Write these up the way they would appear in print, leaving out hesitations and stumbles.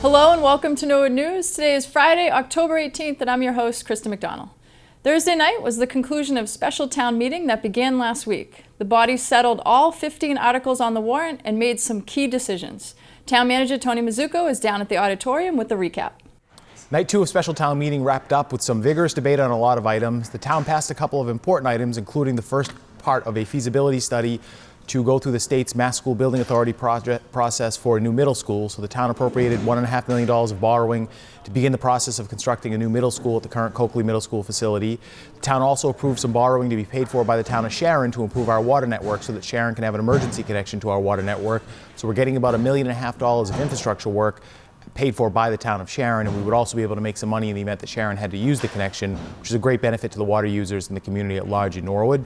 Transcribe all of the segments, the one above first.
Hello and welcome to Norwood News. Today is Friday, October 18th, and I'm your host, Krista McDonald. Thursday night was the conclusion of special town meeting that began last week. The body settled all 15 articles on the warrant and made some key decisions. Town Manager Tony Mazzucco is down at the auditorium with the recap. Night 2 of special town meeting wrapped up with some vigorous debate on a lot of items. The town passed a couple of important items, including the first part of a feasibility study to go through the state's Mass School Building Authority process for a new middle school. So the town appropriated $1.5 million of borrowing to begin the process of constructing a new middle school at the current Coakley Middle School facility. The town also approved some borrowing to be paid for by the town of Sharon to improve our water network so that Sharon can have an emergency connection to our water network. So we're getting about $1.5 million of infrastructure work paid for by the town of Sharon, and we would also be able to make some money in the event that Sharon had to use the connection, which is a great benefit to the water users and the community at large in Norwood.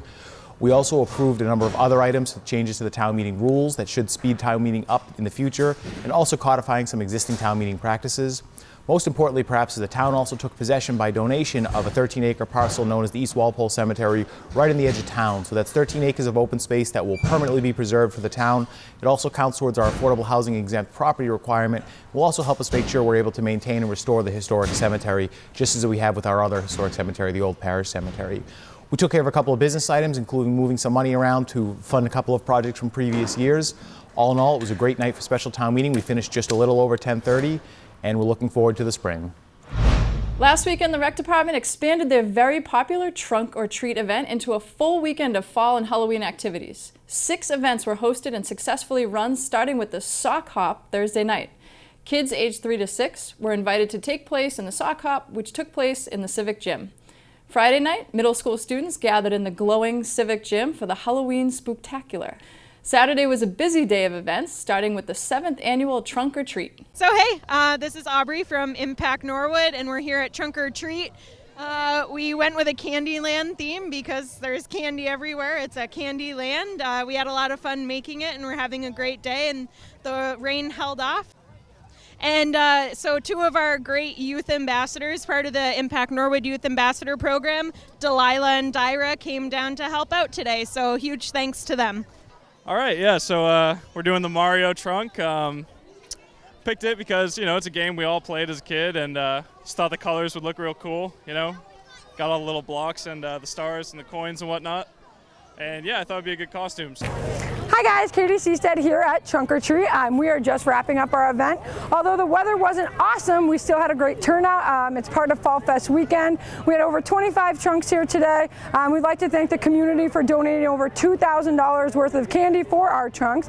We also approved a number of other items, changes to the town meeting rules that should speed town meeting up in the future, and also codifying some existing town meeting practices. Most importantly, perhaps, is the town also took possession by donation of a 13-acre parcel known as the East Walpole Cemetery right in the edge of town. So that's 13 acres of open space that will permanently be preserved for the town. It also counts towards our affordable housing exempt property requirement. It will also help us make sure we're able to maintain and restore the historic cemetery, just as we have with our other historic cemetery, the Old Parish Cemetery. We took care of a couple of business items, including moving some money around to fund a couple of projects from previous years. All in all, it was a great night for special town meeting. We finished just a little over 10:30, and we're looking forward to the spring. Last weekend, the Rec Department expanded their very popular Trunk or Treat event into a full weekend of fall and Halloween activities. 6 events were hosted and successfully run, starting with the Sock Hop Thursday night. Kids aged 3 to 6 were invited to take place in the Sock Hop, which took place in the Civic Gym. Friday night, middle school students gathered in the glowing Civic Gym for the Halloween Spooktacular. Saturday was a busy day of events, starting with the 7th annual Trunk or Treat. So hey, this is Aubrey from Impact Norwood, and we're here at Trunk or Treat. We went with a Candyland theme because there's candy everywhere. It's a candy land. We had a lot of fun making it, and we're having a great day, and the rain held off. And so 2 of our great youth ambassadors, part of the Impact Norwood Youth Ambassador Program, Delilah and Dyra, came down to help out today. So huge thanks to them. All right, yeah, so we're doing the Mario Trunk. Picked it because, it's a game we all played as a kid, and just thought the colors would look real cool, Got all the little blocks and the stars and the coins and whatnot. And yeah, I thought it'd be a good costume. Hi guys, Katie Seastead here at Trunk or Treat. We are just wrapping up our event. Although the weather wasn't awesome, we still had a great turnout. It's part of Fall Fest weekend. We had over 25 trunks here today. We'd like to thank the community for donating over $2,000 worth of candy for our trunks.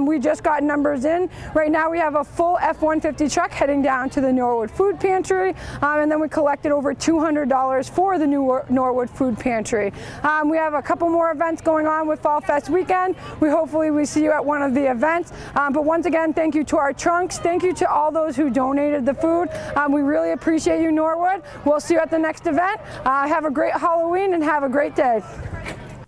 We just got numbers in. Right now we have a full F-150 truck heading down to the Norwood Food Pantry, and then we collected over $200 for the new Norwood Food Pantry. We have a couple more events going on with Fall Fest weekend. Hopefully we see you at one of the events. But once again, thank you to our trunks. Thank you to all those who donated the food. We really appreciate you, Norwood. We'll see you at the next event. Have a great Halloween and have a great day.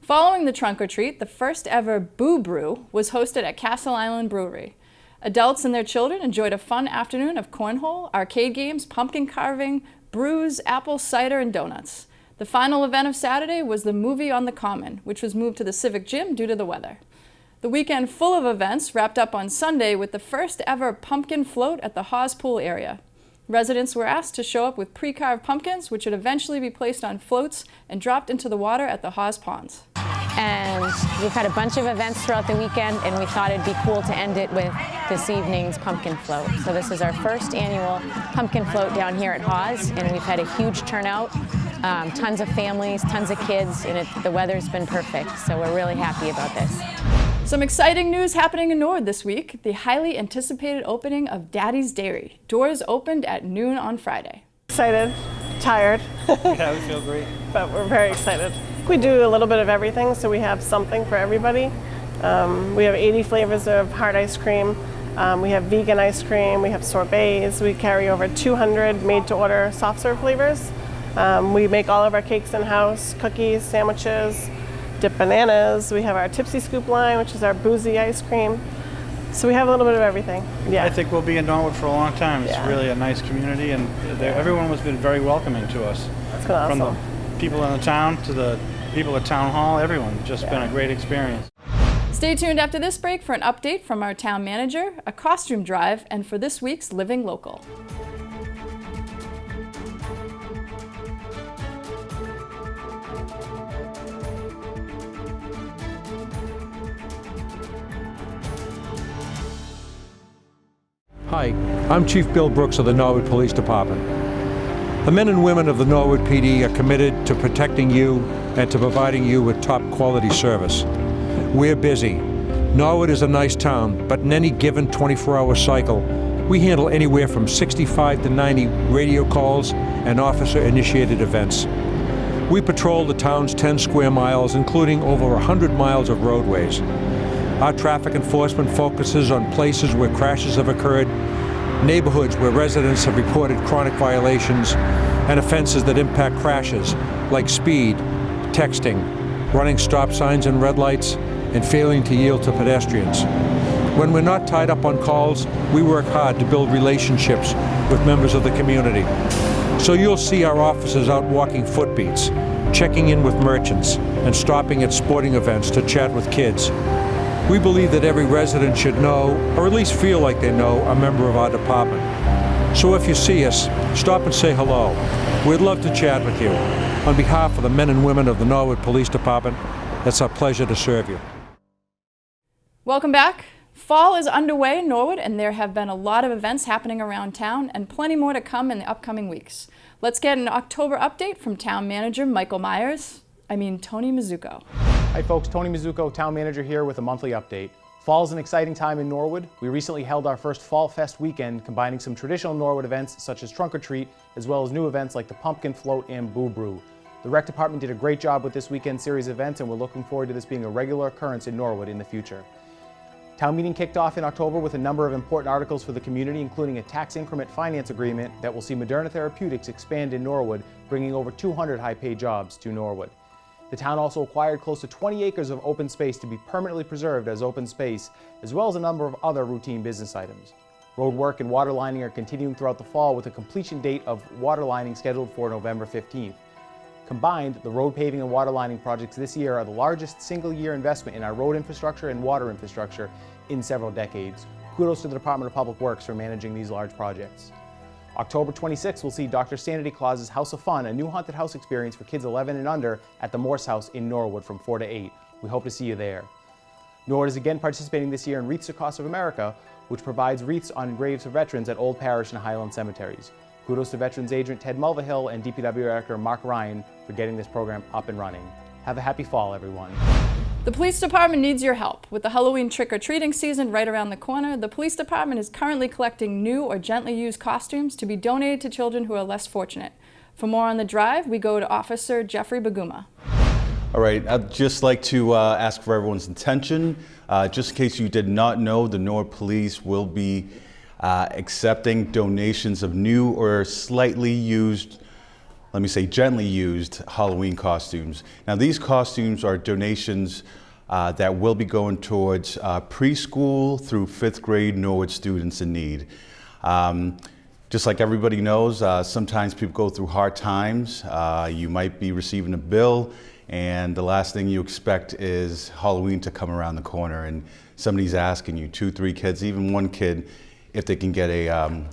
Following the Trunk or Treat, the first ever Boo Brew was hosted at Castle Island Brewery. Adults and their children enjoyed a fun afternoon of cornhole, arcade games, pumpkin carving, brews, apple cider, and donuts. The final event of Saturday was the Movie on the Common, which was moved to the Civic Gym due to the weather. The weekend full of events wrapped up on Sunday with the first ever pumpkin float at the Hawes Pool area. Residents were asked to show up with pre-carved pumpkins, which would eventually be placed on floats and dropped into the water at the Hawes Ponds. And we've had a bunch of events throughout the weekend, and we thought it'd be cool to end it with this evening's pumpkin float. So this is our first annual pumpkin float down here at Hawes, and we've had a huge turnout, tons of families, tons of kids, and the weather's been perfect. So we're really happy about this. Some exciting news happening in Norwood this week. The highly anticipated opening of Daddy's Dairy. Doors opened at noon on Friday. Excited, tired. Yeah, we feel great. But we're very excited. We do a little bit of everything, so we have something for everybody. We have 80 flavors of hard ice cream. We have vegan ice cream. We have sorbets. We carry over 200 made-to-order soft serve flavors. We make all of our cakes in-house, cookies, sandwiches, dip bananas. We have our Tipsy Scoop line, which is our boozy ice cream. So we have a little bit of everything. Yeah. I think we'll be in Norwood for a long time. It's Yeah. really a nice community, and everyone has been very welcoming to us. That's been awesome. From the people in the town to the people at Town Hall, everyone. Just been a great experience. Stay tuned after this break for an update from our town manager, a costume drive, and for this week's Living Local. Hi, I'm Chief Bill Brooks of the Norwood Police Department. The men and women of the Norwood PD are committed to protecting you and to providing you with top quality service. We're busy. Norwood is a nice town, but in any given 24-hour cycle, we handle anywhere from 65 to 90 radio calls and officer-initiated events. We patrol the town's 10 square miles, including over 100 miles of roadways. Our traffic enforcement focuses on places where crashes have occurred, neighborhoods where residents have reported chronic violations, and offenses that impact crashes like speed, texting, running stop signs and red lights, and failing to yield to pedestrians. When we're not tied up on calls, we work hard to build relationships with members of the community. So you'll see our officers out walking footbeats, checking in with merchants, and stopping at sporting events to chat with kids. We believe that every resident should know, or at least feel like they know, a member of our department. So if you see us, stop and say hello. We'd love to chat with you. On behalf of the men and women of the Norwood Police Department, it's our pleasure to serve you. Welcome back. Fall is underway in Norwood, and there have been a lot of events happening around town and plenty more to come in the upcoming weeks. Let's get an October update from Town Manager Tony Mizuko. Hi folks, Tony Mizuko, Town Manager here with a monthly update. Fall is an exciting time in Norwood. We recently held our first Fall Fest weekend, combining some traditional Norwood events such as Trunk or Treat, as well as new events like the Pumpkin Float and Boo Brew. The Rec Department did a great job with this weekend series of events, and we're looking forward to this being a regular occurrence in Norwood in the future. Town meeting kicked off in October with a number of important articles for the community, including a tax increment finance agreement that will see Moderna Therapeutics expand in Norwood, bringing over 200 high-paid jobs to Norwood. The town also acquired close to 20 acres of open space to be permanently preserved as open space, as well as a number of other routine business items. Road work and water lining are continuing throughout the fall, with a completion date of water lining scheduled for November 15th. Combined, the road paving and water lining projects this year are the largest single-year investment in our road infrastructure and water infrastructure in several decades. Kudos to the Department of Public Works for managing these large projects. October 26th will see Dr. Sanity Claus's House of Fun, a new haunted house experience for kids 11 and under at the Morse House in Norwood from 4 to 8. We hope to see you there. Norwood is again participating this year in Wreaths Across of America, which provides wreaths on graves of veterans at Old Parish and Highland cemeteries. Kudos to Veterans Agent Ted Mulvihill and DPW Director Mark Ryan for getting this program up and running. Have a happy fall, everyone. The police department needs your help. With the Halloween trick-or-treating season right around the corner, the police department is currently collecting new or gently used costumes to be donated to children who are less fortunate. For more on the drive, we go to Officer Jeffrey Baguma. All right, I'd just like to ask for everyone's attention. Just in case you did not know, the Norwood Police will be accepting donations of new or slightly used, let me say gently used, Halloween costumes. Now these costumes are donations that will be going towards preschool through 5th grade Norwood students in need. Just like everybody knows, sometimes people go through hard times. You might be receiving a bill, and the last thing you expect is Halloween to come around the corner and somebody's asking you, 2, 3 kids, even one kid, if they can get a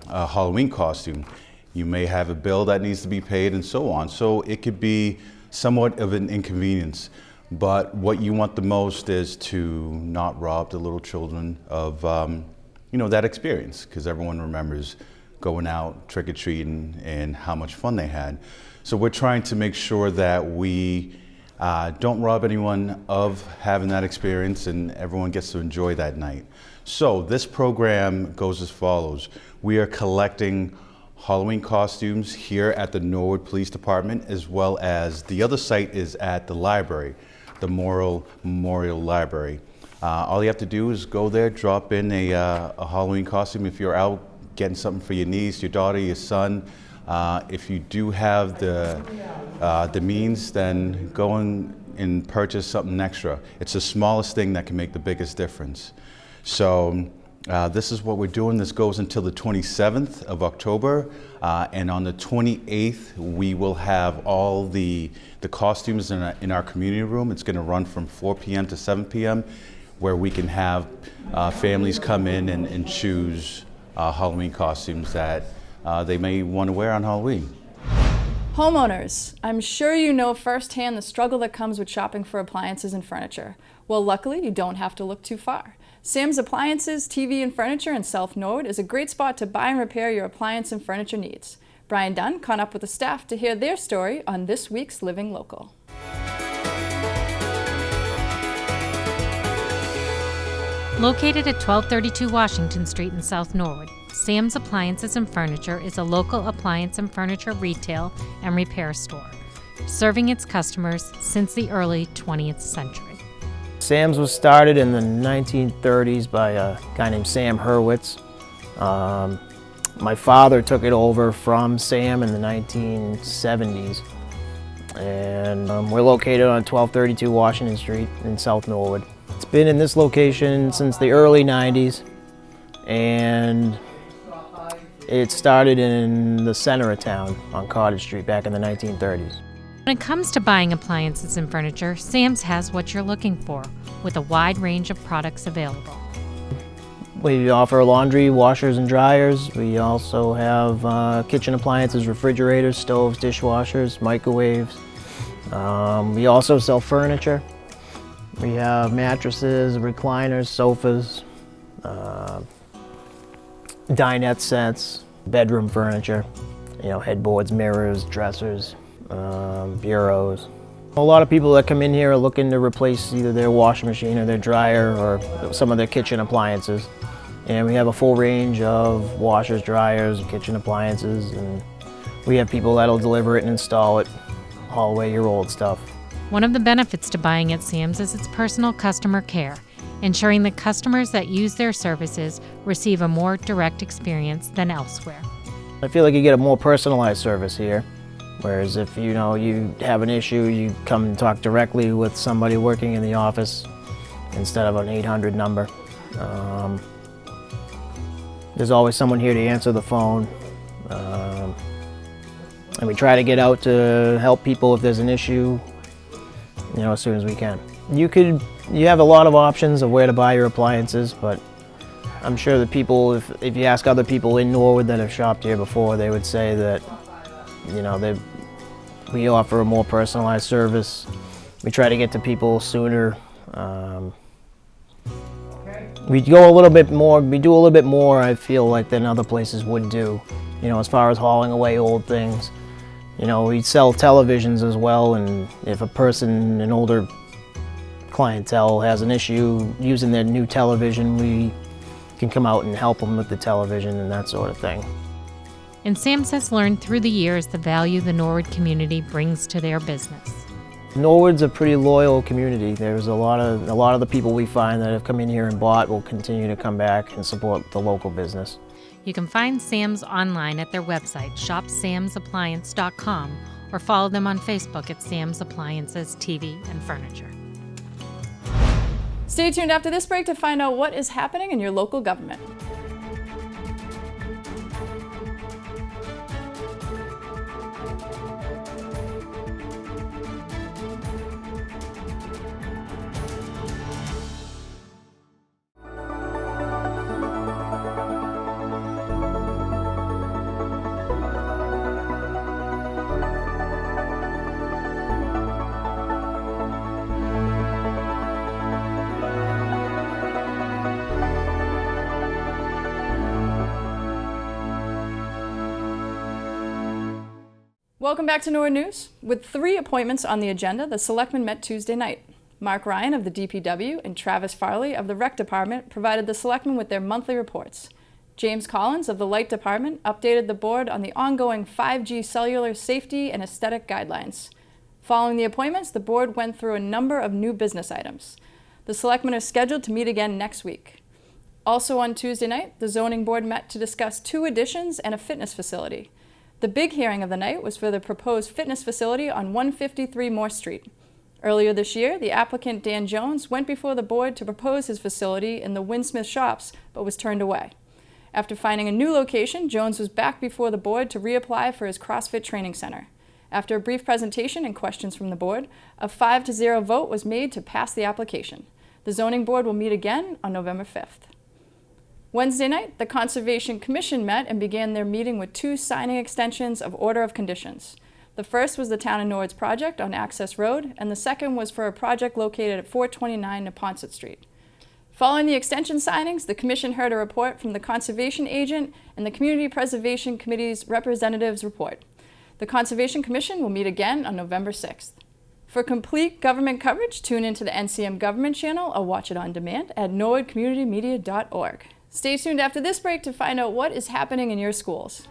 Halloween costume. You may have a bill that needs to be paid and so on. So it could be somewhat of an inconvenience. But what you want the most is to not rob the little children of that experience, because everyone remembers going out trick-or-treating and how much fun they had. So we're trying to make sure that we don't rob anyone of having that experience, and everyone gets to enjoy that night. So this program goes as follows. We are collecting Halloween costumes here at the Norwood Police Department, as well as the other site is at the library, the Memorial Library. All you have to do is go there, drop in a Halloween costume. If you're out getting something for your niece, your daughter, your son, if you do have the means, then go and purchase something extra. It's the smallest thing that can make the biggest difference. So This is what we're doing. This goes until the 27th of October, and on the 28th we will have all the costumes in our community room. It's going to run from 4 p.m. to 7 p.m. where we can have families come in and choose Halloween costumes that they may want to wear on Halloween. Homeowners, I'm sure you know firsthand the struggle that comes with shopping for appliances and furniture. Well, luckily, you don't have to look too far. Sam's Appliances, TV and Furniture in South Norwood is a great spot to buy and repair your appliance and furniture needs. Brian Dunn caught up with the staff to hear their story on this week's Living Local. Located at 1232 Washington Street in South Norwood, Sam's Appliances and Furniture is a local appliance and furniture retail and repair store, serving its customers since the early 20th century. Sam's was started in the 1930s by a guy named Sam Hurwitz. My father took it over from Sam in the 1970s, and we're located on 1232 Washington Street in South Norwood. It's been in this location since the early 90s, and it started in the center of town on Cottage Street back in the 1930s. When it comes to buying appliances and furniture, Sam's has what you're looking for, with a wide range of products available. We offer laundry, washers and dryers. We also have kitchen appliances, refrigerators, stoves, dishwashers, microwaves. We also sell furniture. We have mattresses, recliners, sofas, dinette sets, bedroom furniture, headboards, mirrors, dressers, bureaus. A lot of people that come in here are looking to replace either their washing machine or their dryer or some of their kitchen appliances. And we have a full range of washers, dryers, and kitchen appliances, and we have people that'll deliver it and install it, haul away your old stuff. One of the benefits to buying at Sam's is its personal customer care, ensuring that customers that use their services receive a more direct experience than elsewhere. I feel like you get a more personalized service here, whereas if you have an issue, you come and talk directly with somebody working in the office instead of an 800 number. There's always someone here to answer the phone, and we try to get out to help people if there's an issue, as soon as we can. You have a lot of options of where to buy your appliances, but I'm sure that people, if you ask other people in Norwood that have shopped here before, they would say that, we offer a more personalized service. We try to get to people sooner. We do a little bit more, I feel like, than other places would do, as far as hauling away old things. We sell televisions as well, and if an older clientele has an issue using their new television, we can come out and help them with the television and that sort of thing. And Sam's has learned through the years the value the Norwood community brings to their business. Norwood's a pretty loyal community. There's a lot of the people we find that have come in here and bought will continue to come back and support the local business. You can find Sam's online at their website, shopsamsappliance.com, or follow them on Facebook at Sam's Appliances, TV and Furniture. Stay tuned after this break to find out what is happening in your local government. Welcome back to Norwood News. With 3 appointments on the agenda, the Selectmen met Tuesday night. Mark Ryan of the DPW and Travis Farley of the Rec Department provided the Selectmen with their monthly reports. James Collins of the Light Department updated the board on the ongoing 5G cellular safety and aesthetic guidelines. Following the appointments, the board went through a number of new business items. The Selectmen are scheduled to meet again next week. Also on Tuesday night, the Zoning Board met to discuss 2 additions and a fitness facility. The big hearing of the night was for the proposed fitness facility on 153 Moore Street. Earlier this year, the applicant Dan Jones went before the board to propose his facility in the Winsmith Shops, but was turned away. After finding a new location, Jones was back before the board to reapply for his CrossFit training center. After a brief presentation and questions from the board, a 5-0 vote was made to pass the application. The zoning board will meet again on November 5th. Wednesday night, the Conservation Commission met and began their meeting with 2 signing extensions of order of conditions. The first was the Town of Norwood's project on Access Road, and the second was for a project located at 429 Neponset Street. Following the extension signings, the Commission heard a report from the Conservation Agent and the Community Preservation Committee's representatives' report. The Conservation Commission will meet again on November 6th. For complete government coverage, tune into the NCM Government channel or watch it on demand at norwoodcommunitymedia.org. Stay tuned after this break to find out what is happening in your schools.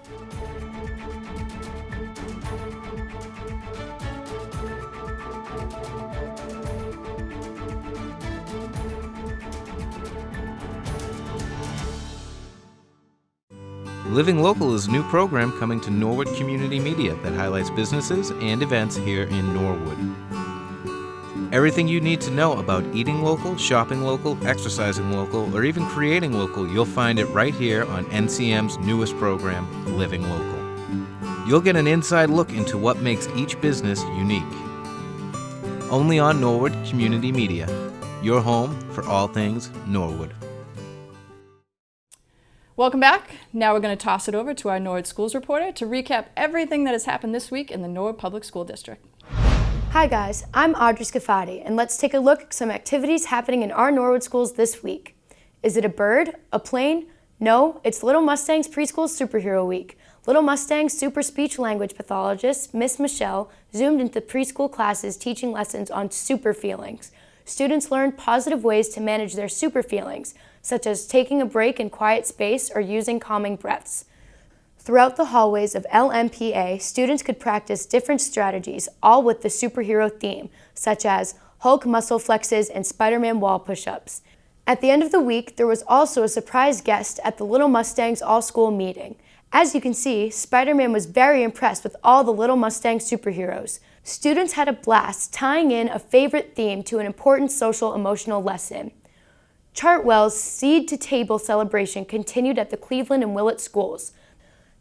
Living Local is a new program coming to Norwood Community Media that highlights businesses and events here in Norwood. Everything you need to know about eating local, shopping local, exercising local, or even creating local, you'll find it right here on NCM's newest program, Living Local. You'll get an inside look into what makes each business unique. Only on Norwood Community Media, your home for all things Norwood. Welcome back. Now we're going to toss it over to our Norwood Schools reporter to recap everything that has happened this week in the Norwood Public School District. Hi guys, I'm Audrey Scafati, and let's take a look at some activities happening in our Norwood schools this week. Is it a bird? A plane? No, it's Little Mustang's Preschool Superhero Week. Little Mustang's super speech language pathologist, Miss Michelle, zoomed into preschool classes teaching lessons on super feelings. Students learned positive ways to manage their super feelings, such as taking a break in quiet space or using calming breaths. Throughout the hallways of LMPA, students could practice different strategies, all with the superhero theme, such as Hulk muscle flexes and Spider-Man wall push-ups. At the end of the week, there was also a surprise guest at the Little Mustangs all-school meeting. As you can see, Spider-Man was very impressed with all the Little Mustang superheroes. Students had a blast tying in a favorite theme to an important social-emotional lesson. Chartwell's Seed to Table celebration continued at the Cleveland and Willett schools.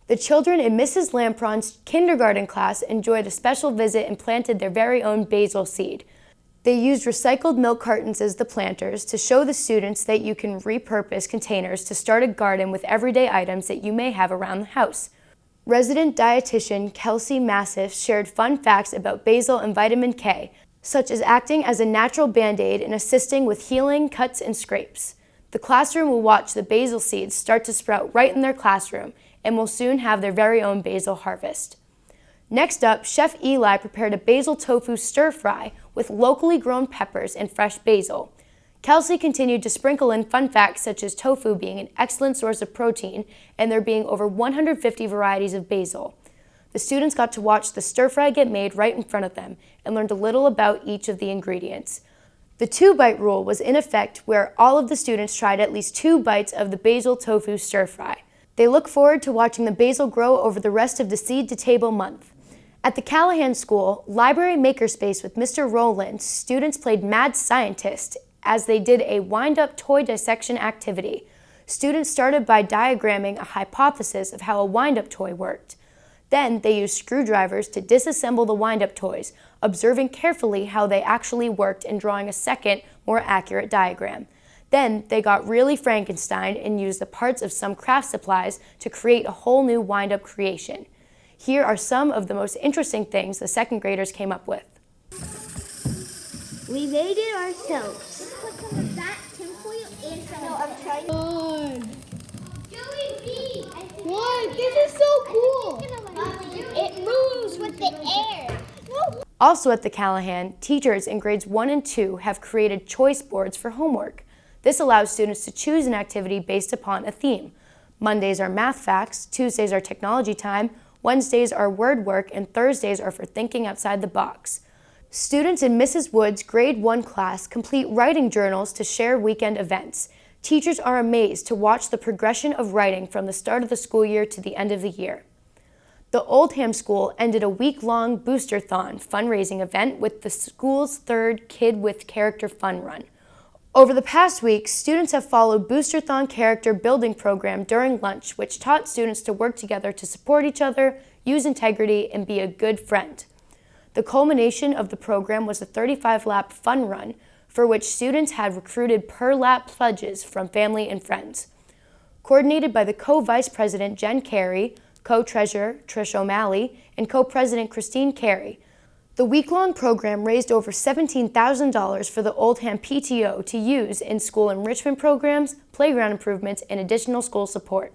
The children in Mrs. Lampron's kindergarten class enjoyed a special visit and planted their very own basil seed. They used recycled milk cartons as the planters to show the students that you can repurpose containers to start a garden with everyday items that you may have around the house. Resident dietitian Kelsey Massif shared fun facts about basil and vitamin K, such as acting as a natural Band-Aid and assisting with healing cuts and scrapes. The classroom will watch the basil seeds start to sprout right in their classroom and will soon have their very own basil harvest. Next up, Chef Eli prepared a basil tofu stir-fry with locally grown peppers and fresh basil. Kelsey continued to sprinkle in fun facts such as tofu being an excellent source of protein and there being over 150 varieties of basil. The students got to watch the stir-fry get made right in front of them and learned a little about each of the ingredients. The 2-bite rule was in effect where all of the students tried at least 2 bites of the basil tofu stir-fry. They look forward to watching the basil grow over the rest of the Seed to Table month. At the Callahan School Library Makerspace with Mr. Rowland, students played Mad Scientist as they did a wind-up toy dissection activity. Students started by diagramming a hypothesis of how a wind-up toy worked. Then they used screwdrivers to disassemble the wind-up toys, observing carefully how they actually worked and drawing a second, more accurate diagram. Then they got really Frankenstein and used the parts of some craft supplies to create a whole new wind-up creation. Here are some of the most interesting things the second graders came up with. We made it ourselves. Put some of that tinfoil and some. No, I'm trying. What? This is so cool. It moves with the air. Also at the Callahan, teachers in grades 1 and 2 have created choice boards for homework. This allows students to choose an activity based upon a theme. Mondays are math facts, Tuesdays are technology time, Wednesdays are word work, and Thursdays are for thinking outside the box. Students in Mrs. Wood's grade 1 class complete writing journals to share weekend events. Teachers are amazed to watch the progression of writing from the start of the school year to the end of the year. The Oldham School ended a week-long Booster-thon fundraising event with the school's third Kid with Character Fun Run. Over the past week, students have followed Booster-thon character building program during lunch, which taught students to work together to support each other, use integrity, and be a good friend. The culmination of the program was a 35-lap fun run, for which students had recruited per-lap pledges from family and friends. Coordinated by the co-vice president Jen Carey, co-treasurer Trish O'Malley, and co-president Christine Carey, the week-long program raised over $17,000 for the Oldham PTO to use in school enrichment programs, playground improvements, and additional school support.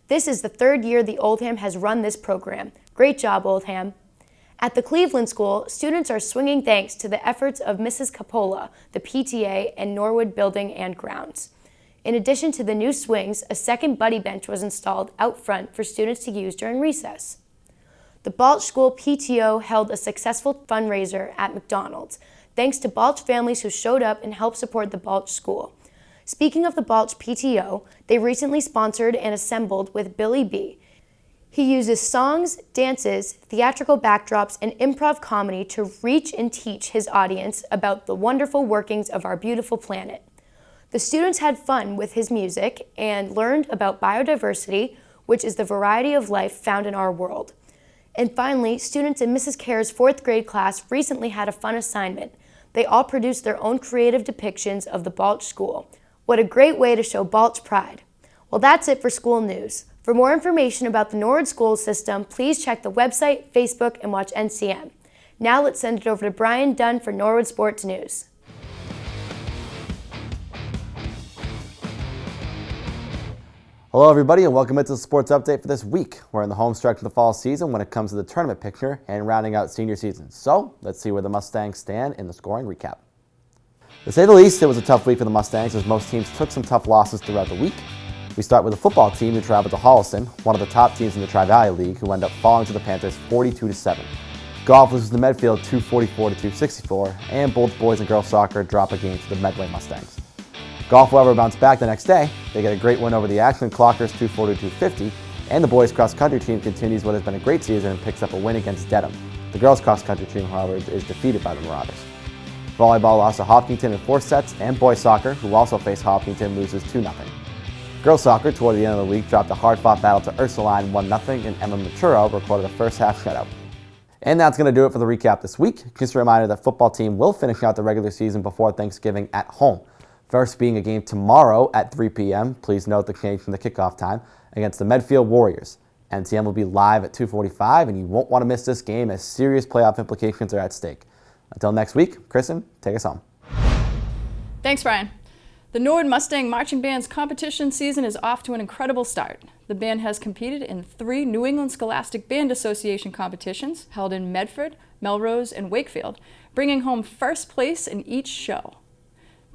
This is the third year the Oldham has run this program. Great job, Oldham. At the Cleveland School, students are swinging thanks to the efforts of Mrs. Capola, the PTA, and Norwood Building and Grounds. In addition to the new swings, a second buddy bench was installed out front for students to use during recess. The Balch School PTO held a successful fundraiser at McDonald's, thanks to Balch families who showed up and helped support the Balch School. Speaking of the Balch PTO, they recently sponsored and assembled with Billy B. He uses songs, dances, theatrical backdrops, and improv comedy to reach and teach his audience about the wonderful workings of our beautiful planet. The students had fun with his music and learned about biodiversity, which is the variety of life found in our world. And finally, students in Mrs. Care's 4th grade class recently had a fun assignment. They all produced their own creative depictions of the Balch School. What a great way to show Balch pride. Well, that's it for school news. For more information about the Norwood school system, please check the website, Facebook, and watch NCM. Now let's send it over to Brian Dunn for Norwood Sports News. Hello everybody and welcome into the sports update for this week. We're in the home stretch of the fall season when it comes to the tournament picture and rounding out senior season. So let's see where the Mustangs stand in the scoring recap. To say the least, it was a tough week for the Mustangs as most teams took some tough losses throughout the week. We start with the football team who traveled to Holliston, one of the top teams in the Tri-Valley League, who ended up falling to the Panthers 42-7. Golf loses to Medfield 244-264, and both boys and girls soccer drop a game to the Medway Mustangs. Golf, however, bounced back the next day. They get a great win over the Ashland Clockers 240-250, and the boys cross-country team continues what has been a great season and picks up a win against Dedham. The girls cross-country team, however, is defeated by the Marauders. Volleyball lost to Hopkinton in 4 sets, and boys soccer, who also face Hopkinton, loses 2-0. Girls soccer, toward the end of the week, dropped a hard-fought battle to Ursuline 1-0, and Emma Maturo recorded a first-half shutout. And that's going to do it for the recap this week. Just a reminder that football team will finish out the regular season before Thanksgiving at home. First being a game tomorrow at 3 p.m. Please note the change from the kickoff time against the Medfield Warriors. NCM will be live at 2:45, and you won't want to miss this game as serious playoff implications are at stake. Until next week, Kristen, take us home. Thanks, Brian. The Norwood Mustang Marching Band's competition season is off to an incredible start. The band has competed in 3 New England Scholastic Band Association competitions held in Medford, Melrose, and Wakefield, bringing home first place in each show.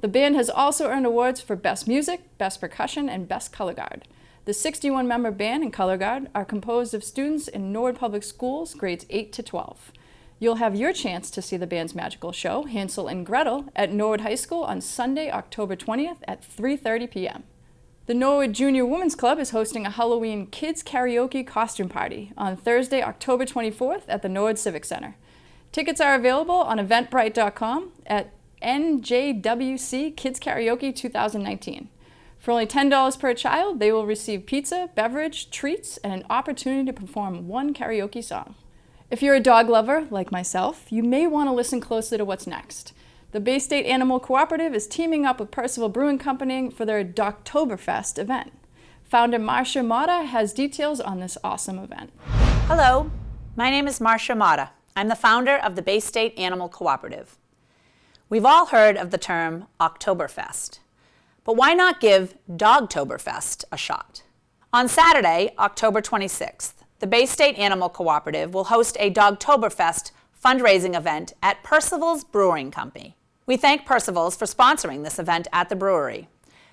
The band has also earned awards for Best Music, Best Percussion, and Best Color Guard. The 61-member band and color guard are composed of students in Norwood Public Schools, grades 8 to 12. You'll have your chance to see the band's magical show, Hansel and Gretel, at Norwood High School on Sunday, October 20th at 3:30 p.m. The Norwood Junior Women's Club is hosting a Halloween kids karaoke costume party on Thursday, October 24th at the Norwood Civic Center. Tickets are available on eventbrite.com at NJWC Kids Karaoke 2019. For only $10 per child, they will receive pizza, beverage, treats, and an opportunity to perform 1 karaoke song. If you're a dog lover, like myself, you may want to listen closely to what's next. The Bay State Animal Cooperative is teaming up with Percival Brewing Company for their Dogtoberfest event. Founder Marcia Mata has details on this awesome event. Hello, my name is Marcia Mata. I'm the founder of the Bay State Animal Cooperative. We've all heard of the term Oktoberfest, but why not give Dogtoberfest a shot? On Saturday, October 26th, the Bay State Animal Cooperative will host a Dogtoberfest fundraising event at Percival's Brewing Company. We thank Percival's for sponsoring this event at the brewery.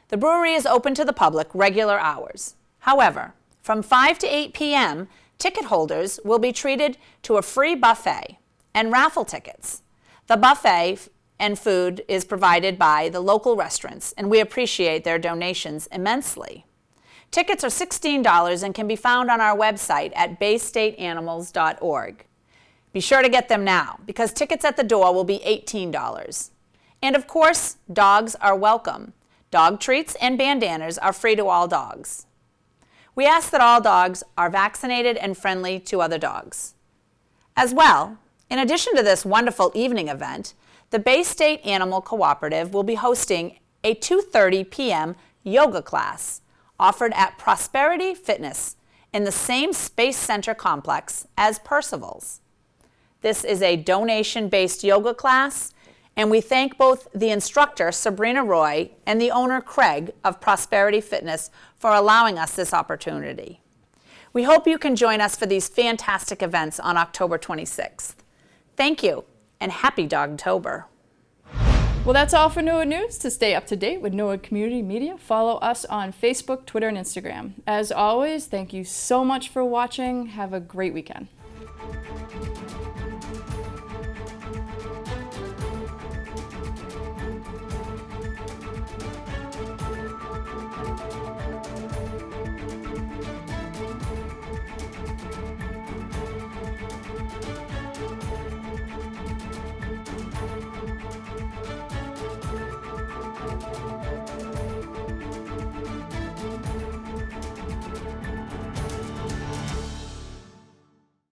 The brewery is open to the public regular hours. However, from 5 to 8 p.m., ticket holders will be treated to a free buffet and raffle tickets. The buffet and food is provided by the local restaurants, and we appreciate their donations immensely. Tickets are $16 and can be found on our website at baystateanimals.org. Be sure to get them now because tickets at the door will be $18. And of course, dogs are welcome. Dog treats and bandanas are free to all dogs. We ask that all dogs are vaccinated and friendly to other dogs. As well, in addition to this wonderful evening event, the Bay State Animal Cooperative will be hosting a 2:30 p.m. yoga class offered at Prosperity Fitness in the same Space Center complex as Percival's. This is a donation-based yoga class, and we thank both the instructor, Sabrina Roy, and the owner, Craig, of Prosperity Fitness for allowing us this opportunity. We hope you can join us for these fantastic events on October 26th. Thank you, and happy Dogtober. Well, that's all for Norwood News. To stay up to date with Norwood Community Media, follow us on Facebook, Twitter, and Instagram. As always, thank you so much for watching. Have a great weekend.